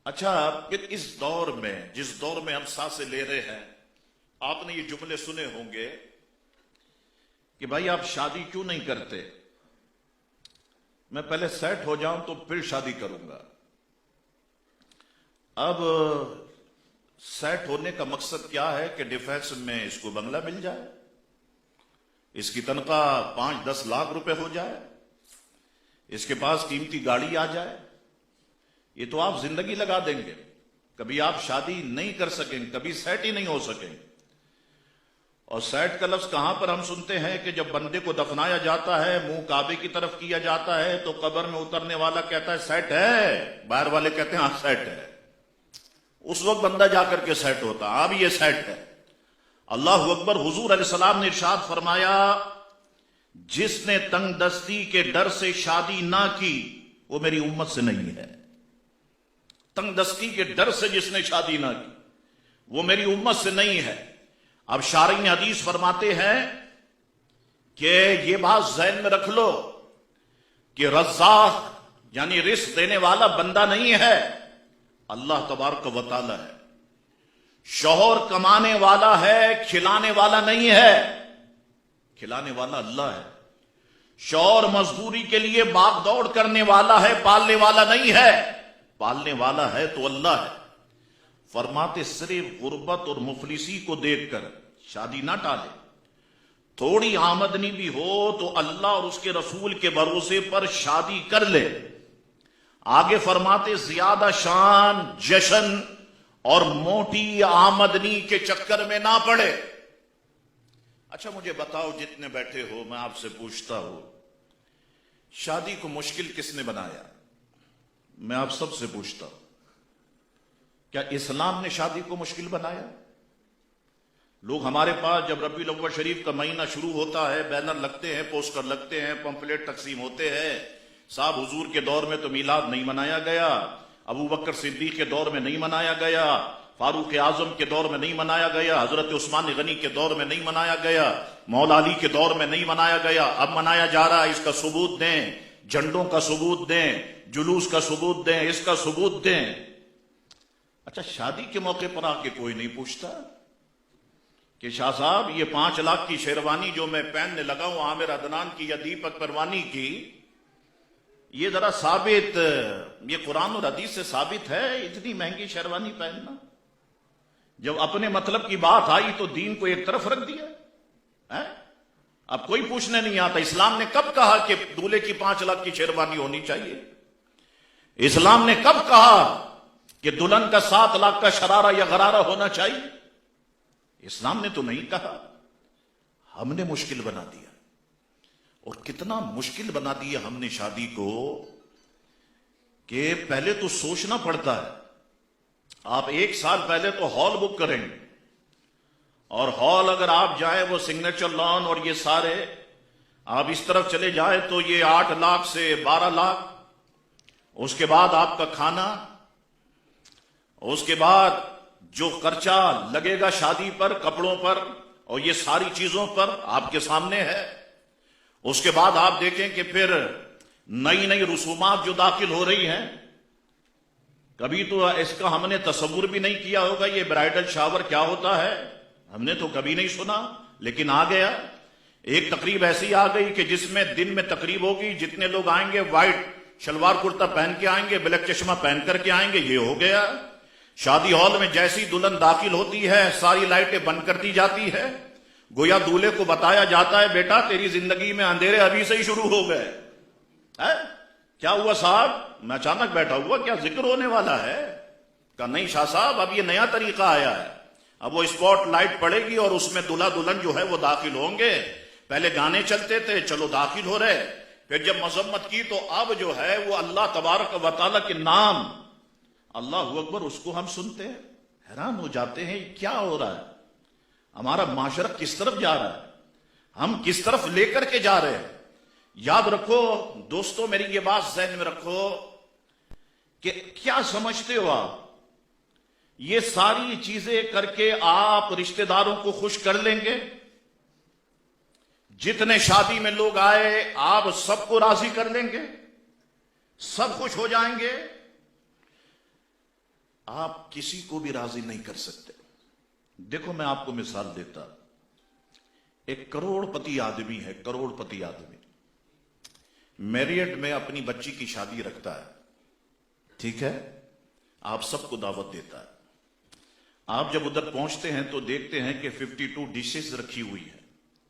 اچھا، پھر اس دور میں جس دور میں ہم سانسیں لے رہے ہیں، آپ نے یہ جملے سنے ہوں گے کہ بھائی آپ شادی کیوں نہیں کرتے؟ میں پہلے سیٹ ہو جاؤں تو پھر شادی کروں گا۔ اب سیٹ ہونے کا مقصد کیا ہے کہ ڈیفینس میں اس کو بنگلہ مل جائے، اس کی تنخواہ 5-10 لاکھ روپے ہو جائے، اس کے پاس قیمتی گاڑی آ جائے۔ یہ تو آپ زندگی لگا دیں گے، کبھی آپ شادی نہیں کر سکیں گے، کبھی سیٹ ہی نہیں ہو سکیں گے۔ اور سیٹ کا لفظ کہاں پر ہم سنتے ہیں کہ جب بندے کو دفنایا جاتا ہے، منہ کعبے کی طرف کیا جاتا ہے، تو قبر میں اترنے والا کہتا ہے سیٹ ہے، باہر والے کہتے ہیں ہاں سیٹ ہے۔ اس وقت بندہ جا کر کے سیٹ ہوتا، اب یہ سیٹ ہے۔ اللہ اکبر۔ حضور علیہ السلام نے ارشاد فرمایا، جس نے تنگ دستی کے ڈر سے شادی نہ کی وہ میری امت سے نہیں ہے۔ تنگ دستی کے ڈر سے جس نے شادی نہ کی وہ میری امت سے نہیں ہے۔ اب شارحین حدیث فرماتے ہیں کہ یہ بات ذہن میں رکھ لو کہ رزاق یعنی رزق دینے والا بندہ نہیں ہے، اللہ تبارک و تعالی ہے۔ شوہر کمانے والا ہے، کھلانے والا نہیں ہے، کھلانے والا اللہ ہے۔ شوہر مزدوری کے لیے باغ دوڑ کرنے والا ہے، پالنے والا نہیں ہے، پالنے والا ہے تو اللہ ہے۔ فرماتے صرف غربت اور مفلسی کو دیکھ کر شادی نہ ٹالے، تھوڑی آمدنی بھی ہو تو اللہ اور اس کے رسول کے بھروسے پر شادی کر لے۔ آگے فرماتے زیادہ شان، جشن اور موٹی آمدنی کے چکر میں نہ پڑے۔ اچھا مجھے بتاؤ، جتنے بیٹھے ہو میں آپ سے پوچھتا ہوں، شادی کو مشکل کس نے بنایا؟ میں آپ سب سے پوچھتا ہوں، کیا اسلام نے شادی کو مشکل بنایا؟ لوگ ہمارے پاس جب ربیع الاول شریف کا مہینہ شروع ہوتا ہے، بینر لگتے ہیں، پوسٹر لگتے ہیں، پمفلیٹ تقسیم ہوتے ہیں۔ صاحب حضور کے دور میں تو میلاد نہیں منایا گیا، ابو بکر صدیق کے دور میں نہیں منایا گیا، فاروق اعظم کے دور میں نہیں منایا گیا، حضرت عثمان غنی کے دور میں نہیں منایا گیا، مولا علی کے دور میں نہیں منایا گیا، اب منایا جا رہا ہے۔ اس کا ثبوت دیں، جھنڈوں کا ثبوت دیں، جلوس کا ثبوت دیں، اس کا ثبوت دیں۔ اچھا شادی کے موقع پر آ کے کوئی نہیں پوچھتا کہ شاہ صاحب یہ 5 لاکھ کی شیروانی جو میں پہننے لگا ہوں عامر عدنان کی یا دیپک پروانی کی، یہ ذرا ثابت، یہ قرآن اور حدیث سے ثابت ہے اتنی مہنگی شیروانی پہننا؟ جب اپنے مطلب کی بات آئی تو دین کو ایک طرف رکھ دیا۔ اب کوئی پوچھنے نہیں آتا اسلام نے کب کہا کہ دولہے کی 5 لاکھ کی شیروانی ہونی چاہیے؟ اسلام نے کب کہا کہ دلہن کا 7 لاکھ کا شرارہ یا غرارہ ہونا چاہیے؟ اسلام نے تو نہیں کہا، ہم نے مشکل بنا دیا۔ اور کتنا مشکل بنا دیا ہم نے شادی کو کہ پہلے تو سوچنا پڑتا ہے۔ آپ 1 سال پہلے تو ہال بک کریں گے، اور ہال اگر آپ جائیں وہ سگنیچر لان اور یہ سارے آپ اس طرف چلے جائیں تو یہ 8 لاکھ سے 12 لاکھ، اس کے بعد آپ کا کھانا، اس کے بعد جو خرچہ لگے گا شادی پر، کپڑوں پر اور یہ ساری چیزوں پر آپ کے سامنے ہے۔ اس کے بعد آپ دیکھیں کہ پھر نئی نئی رسومات جو داخل ہو رہی ہیں، کبھی تو اس کا ہم نے تصور بھی نہیں کیا ہوگا، یہ برائڈل شاور کیا ہوتا ہے، ہم نے تو کبھی نہیں سنا، لیکن آ گیا۔ ایک تقریب ایسی آ گئی کہ جس میں دن میں تقریب ہوگی، جتنے لوگ آئیں گے وائٹ شلوار کرتا پہن کے آئیں گے، بلیک چشمہ پہن کر کے آئیں گے، یہ ہو گیا۔ شادی ہال میں جیسی دلہن داخل ہوتی ہے ساری لائٹیں بند کر دی جاتی ہے، گویا دولہے کو بتایا جاتا ہے بیٹا تیری زندگی میں اندھیرے ابھی سے ہی شروع ہو گئے۔ کیا ہوا صاحب؟ میں اچانک بیٹھا ہوا، کیا ذکر ہونے والا ہے؟ کہا نہیں شاہ صاحب، اب یہ نیا طریقہ آیا ہے، اب وہ اسپاٹ لائٹ پڑے گی اور اس میں دلہا دلہن جو ہے وہ داخل ہوں گے۔ پہلے گانے چلتے تھے، چلو داخل ہو رہے، پھر جب مذمت کی تو اب جو ہے وہ اللہ تبارک و تعالیٰ کے نام، اللہ اکبر، اس کو ہم سنتے ہیں، حیران ہو جاتے ہیں کیا ہو رہا ہے، ہمارا معاشرہ کس طرف جا رہا ہے، ہم کس طرف لے کر کے جا رہے ہیں۔ یاد رکھو دوستو، میری یہ بات ذہن میں رکھو کہ کیا سمجھتے ہو آپ، یہ ساری چیزیں کر کے آپ رشتہ داروں کو خوش کر لیں گے؟ جتنے شادی میں لوگ آئے آپ سب کو راضی کر لیں گے؟ سب خوش ہو جائیں گے؟ آپ کسی کو بھی راضی نہیں کر سکتے. دیکھو میں آپ کو مثال دیتا. ایک کروڑ پتی آدمی ہے, کروڑ پتی آدمی میریٹ میں اپنی بچی کی شادی رکھتا ہے, ٹھیک ہے, آپ سب کو دعوت دیتا ہے. آپ جب ادھر پہنچتے ہیں تو دیکھتے ہیں کہ 52 ڈشز رکھی ہوئی ہے,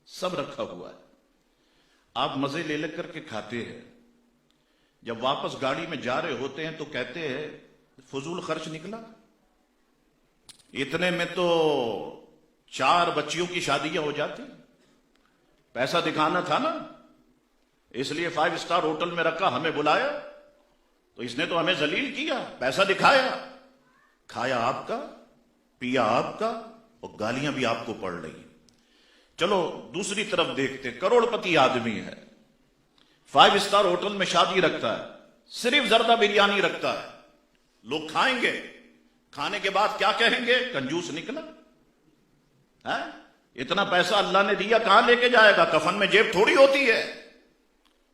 سب رکھا ہوا ہے, آپ مزے لے کر کے کھاتے ہیں. جب واپس گاڑی میں جا رہے ہوتے ہیں تو کہتے ہیں فضول خرچ نکلا, اتنے میں تو 4 بچیوں کی شادیاں ہو جاتی. پیسہ دکھانا تھا نا, اس لیے 5 اسٹار ہوٹل میں رکھا, ہمیں بلایا تو اس نے تو ہمیں ذلیل کیا, پیسہ دکھایا, کھایا آپ کا, پیا آپ کا, اور گالیاں بھی آپ کو پڑ رہی. چلو دوسری طرف دیکھتے, کروڑ پتی آدمی ہے, 5 اسٹار ہوٹل میں شادی رکھتا ہے, صرف زردہ بریانی رکھتا ہے, لوگ کھائیں گے, کھانے کے بعد کیا کہیں گے, کنجوس نکلا. اتنا پیسہ اللہ نے دیا کہاں لے کے جائے گا, کفن میں جیب تھوڑی ہوتی ہے.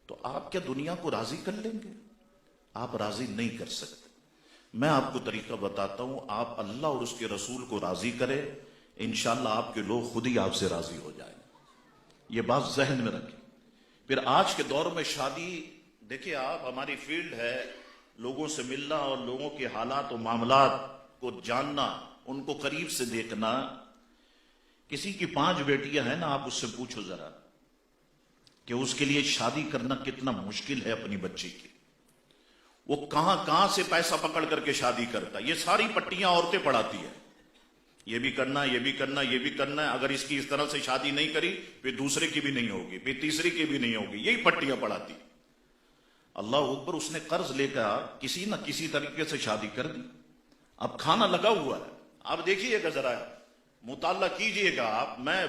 تو آپ کیا دنیا کو راضی کر لیں گے؟ آپ راضی نہیں کر سکتے. میں آپ کو طریقہ بتاتا ہوں, آپ اللہ اور اس کے رسول کو راضی کرے, انشاءاللہ آپ کے لوگ خود ہی آپ سے راضی ہو جائیں. یہ بات ذہن میں رکھیں. پھر آج کے دور میں شادی, دیکھیں آپ, ہماری فیلڈ ہے لوگوں سے ملنا اور لوگوں کے حالات و معاملات کو جاننا, ان کو قریب سے دیکھنا. کسی کی 5 بیٹیاں ہیں نا, آپ اس سے پوچھو ذرا کہ اس کے لیے شادی کرنا کتنا مشکل ہے اپنی بچی کی. وہ کہاں کہاں سے پیسہ پکڑ کر کے شادی کرتا. یہ ساری پٹیاں عورتیں پڑھاتی ہیں, یہ بھی کرنا, یہ بھی کرنا, یہ بھی کرنا ہے. اگر اس کی اس طرح سے شادی نہیں کری پھر دوسرے کی بھی نہیں ہوگی, پھر تیسری کی بھی نہیں ہوگی, یہی پٹیاں پڑھاتی. اللہ اکبر, اس نے قرض لے کر کسی نہ کسی طریقے سے شادی کر دی. اب کھانا لگا ہوا ہے. آپ دیکھیے گا ذرا, مطالعہ کیجئے گا آپ. میں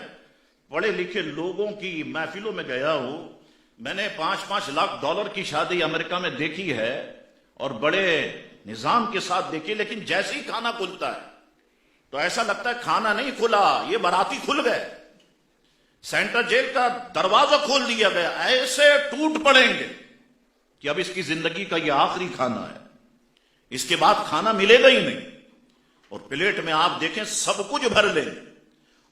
پڑھے لکھے لوگوں کی محفلوں میں گیا ہوں, میں نے $5 لاکھ کی شادی امریکہ میں دیکھی ہے اور بڑے نظام کے ساتھ دیکھی, لیکن جیسے ہی کھانا کھلتا ہے تو ایسا لگتا ہے کھانا نہیں کھلا, یہ باراتی کھل گئے. سینٹرل جیل کا دروازہ کھول دیا گیا, ایسے ٹوٹ پڑیں گے کہ اب اس کی زندگی کا یہ آخری کھانا ہے, اس کے بعد کھانا ملے گا ہی نہیں. اور پلیٹ میں آپ دیکھیں سب کچھ بھر لیں,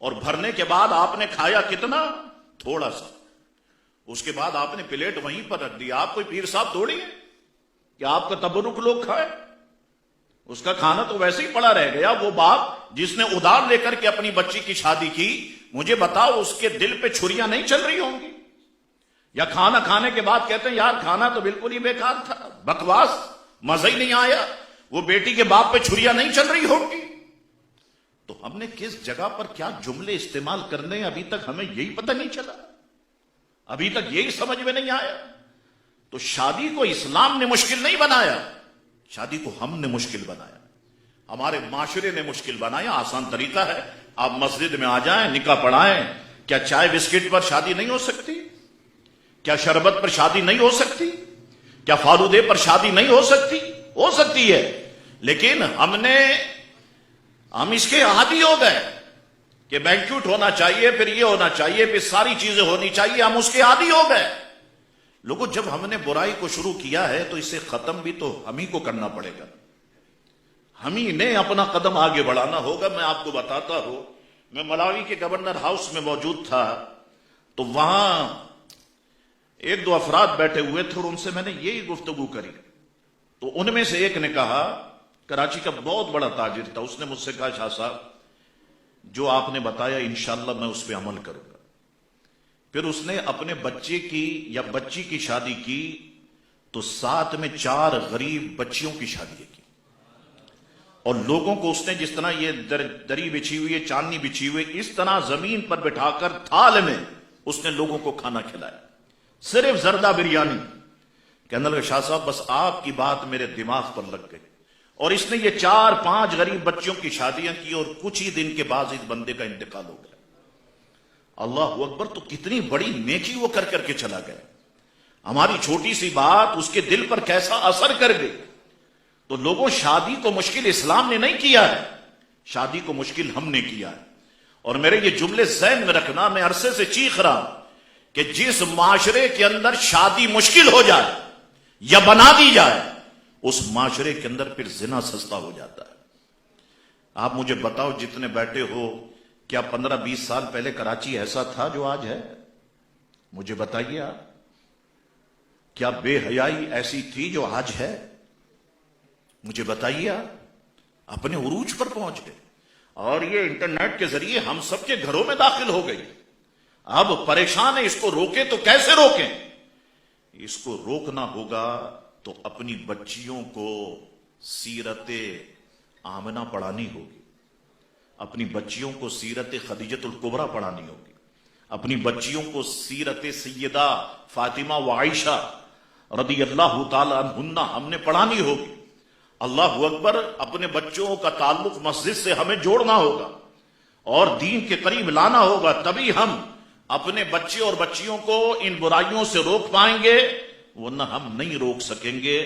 اور بھرنے کے بعد آپ نے کھایا کتنا, تھوڑا سا. اس کے بعد آپ نے پلیٹ وہیں پر رکھ دی. آپ کوئی پیر صاحب تھوڑی ہے کہ آپ کا تبرک لوگ کھائے. اس کا کھانا تو ویسے ہی پڑا رہ گیا. وہ باپ جس نے ادھار لے کر کے اپنی بچی کی شادی کی, مجھے بتاؤ اس کے دل پہ چھریاں نہیں چل رہی ہوں گی؟ یا کھانا کھانے کے بعد کہتے ہیں یار کھانا تو بالکل ہی بیکار تھا, بکواس, مزہ ہی نہیں آیا. وہ بیٹی کے باپ پہ چھریاں نہیں چل رہی ہوگی؟ تو ہم نے کس جگہ پر کیا جملے استعمال کرنے, ابھی تک ہمیں یہی پتہ نہیں چلا, ابھی تک یہی سمجھ میں نہیں آیا. تو شادی کو اسلام نے مشکل نہیں بنایا, شادی کو ہم نے مشکل بنایا, ہمارے معاشرے نے مشکل بنایا. آسان طریقہ ہے, آپ مسجد میں آ جائیں, نکاح پڑھائیں. کیا چائے بسکٹ پر شادی نہیں ہو سکتی؟ کیا شربت پر شادی نہیں ہو سکتی؟ کیا فالودے پر شادی نہیں ہو سکتی؟ ہو سکتی ہے. لیکن ہم اس کے عادی ہو گئے کہ بینکوٹ ہونا چاہیے, پھر یہ ہونا چاہیے, پھر ساری چیزیں ہونی چاہیے. ہم اس کے عادی ہو گئے. لوگوں, جب ہم نے برائی کو شروع کیا ہے تو اسے ختم بھی تو ہم ہی کو کرنا پڑے گا, ہم ہی نے اپنا قدم آگے بڑھانا ہوگا. میں آپ کو بتاتا ہوں, میں ملاوی کے گورنر ہاؤس میں موجود تھا, تو وہاں 1-2 افراد بیٹھے ہوئے تھے اور ان سے میں نے یہی گفتگو کری. تو ان میں سے ایک نے کہا, کراچی کا بہت بڑا تاجر تھا, اس نے مجھ سے کہا شاہ صاحب جو آپ نے بتایا انشاءاللہ میں اس پہ عمل کروں گا. پھر اس نے اپنے بچے کی یا بچی کی شادی کی تو ساتھ میں 4 غریب بچیوں کی شادی کی, اور لوگوں کو اس نے جس طرح یہ دری بچھی ہوئی ہے, چاندنی بچھی ہوئی, اس طرح زمین پر بٹھا کر تھال میں اس نے لوگوں کو کھانا کھلایا, صرف زردہ بریانی. کہنے لگا شاہ صاحب بس آپ کی بات میرے دماغ پر لگ گئی. اور اس نے یہ 4-5 غریب بچیوں کی شادیاں کی, اور کچھ ہی دن کے بعد اس بندے کا انتقال ہو گیا. اللہ اکبر, تو کتنی بڑی نیکی وہ کر کے چلا گیا. ہماری چھوٹی سی بات اس کے دل پر کیسا اثر کر گئی. تو لوگوں, شادی کو مشکل اسلام نے نہیں کیا ہے, شادی کو مشکل ہم نے کیا ہے. اور میرے یہ جملے ذہن میں رکھنا, میں عرصے سے چیخ رہا ہوں کہ جس معاشرے کے اندر شادی مشکل ہو جائے یا بنا دی جائے, اس معاشرے کے اندر پھر زنا سستا ہو جاتا ہے. آپ مجھے بتاؤ جتنے بیٹھے ہو، کیا 15-20 سال پہلے کراچی ایسا تھا جو آج ہے؟ مجھے بتائیے آپ، کیا بے حیائی ایسی تھی جو آج ہے؟ مجھے بتائیے آپ، اپنے عروج پر پہنچ گئے، اور یہ انٹرنیٹ کے ذریعے ہم سب کے گھروں میں داخل ہو گئی۔ اب پریشان ہے، اس کو روکیں تو کیسے روکیں؟ اس کو روکنا ہوگا تو اپنی بچیوں کو سیرت آمنہ پڑھانی ہوگی، اپنی بچیوں کو سیرت خدیجۃ الکبریٰ پڑھانی ہوگی، اپنی بچیوں کو سیرت سیدہ فاطمہ و عائشہ رضی اللہ تعالی عنہن ہم نے پڑھانی ہوگی۔ اللہ اکبر، اپنے بچوں کا تعلق مسجد سے ہمیں جوڑنا ہوگا اور دین کے قریب لانا ہوگا، تبھی ہم اپنے بچے اور بچیوں کو ان برائیوں سے روک پائیں گے، ورنہ ہم نہیں روک سکیں گے۔